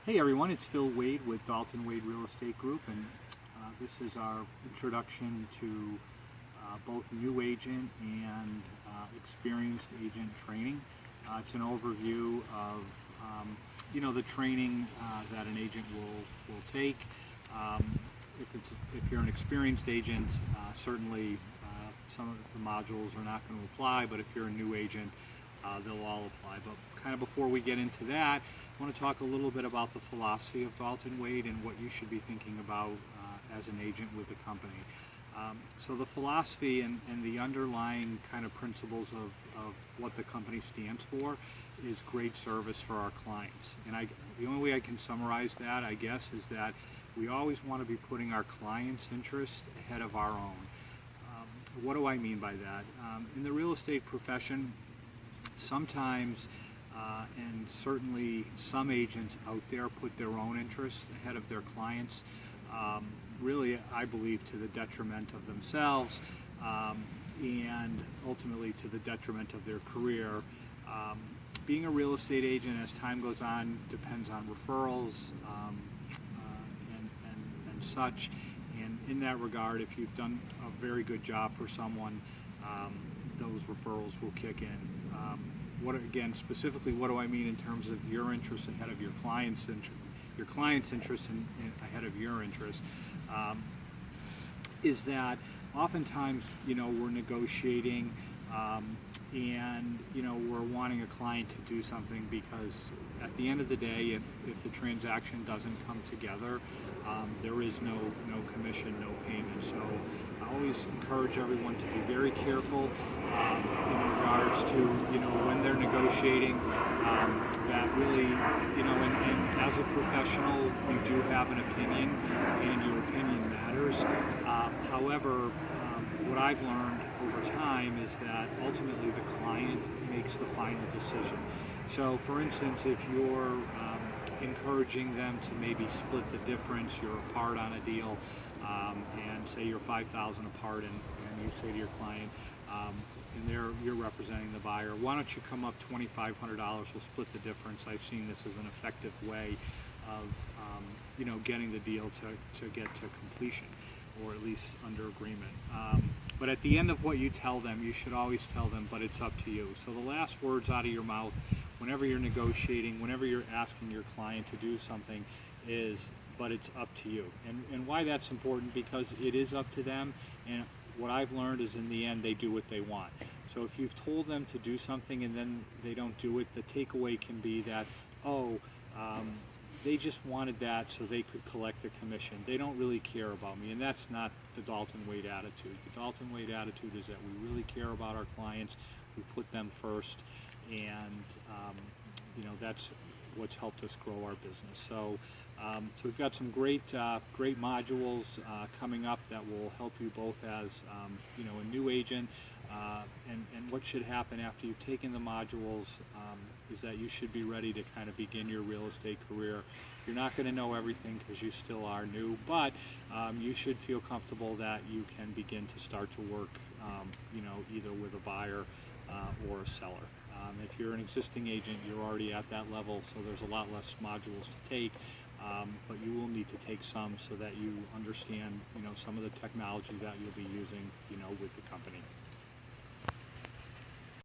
Hey everyone, it's Phil Wade with Dalton Wade Real Estate Group, and this is our introduction to both new agent and experienced agent training. It's an overview of the training that an agent will take. If you're an experienced agent, certainly some of the modules are not going to apply, but if you're a new agent, they'll all apply. But kind of before we get into that, I want to talk a little bit about the philosophy of Dalton Wade and what you should be thinking about as an agent with the company. So the philosophy and the underlying kind of principles of what the company stands for is great service for our clients. And the only way I can summarize that, I guess, is that we always want to be putting our clients' interests ahead of our own. What do I mean by that? In the real estate profession, sometimes and certainly some agents out there put their own interests ahead of their clients, really I believe to the detriment of themselves and ultimately to the detriment of their career. Being a real estate agent as time goes on depends on referrals and such, and in that regard, if you've done a very good job for someone, those referrals will kick in. Again, specifically, what do I mean in terms of your interests ahead of your client's interests ahead of your interests? Is that oftentimes, we're negotiating and, we're wanting a client to do something because at the end of the day, if the transaction doesn't come together, there is no commission, no payment. So I always encourage everyone to be very careful in regards to, when they're negotiating, that really, and as a professional, you do have an opinion, and your opinion matters. However, what I've learned over time is that ultimately the client makes the final decision. So for instance, if you're encouraging them to maybe split the difference, you're apart on a deal, and say you're $5,000 apart, and you say to your client, and you're representing the buyer, why don't you come up $2,500, we'll split the difference. I've seen this as an effective way of getting the deal to get to completion, or at least under agreement. But at the end of what you tell them, you should always tell them, but it's up to you. So the last words out of your mouth whenever you're negotiating, whenever you're asking your client to do something, is, but it's up to you. And why that's important, because it is up to them, and what I've learned is in the end they do what they want. So if you've told them to do something and then they don't do it, the takeaway can be that, they just wanted that so they could collect the commission. They don't really care about me, and that's not the Dalton Wade attitude. The Dalton Wade attitude is that we really care about our clients, we put them first, and that's what's helped us grow our business. So we've got some great modules coming up that will help you both as a new agent, and what should happen after you've taken the modules is that you should be ready to kind of begin your real estate career. You're not going to know everything because you still are new, but you should feel comfortable that you can begin to start to work either with a buyer or a seller. If you're an existing agent, you're already at that level, so there's a lot less modules to take, but you will need to take some so that you understand some of the technology that you'll be using with the company.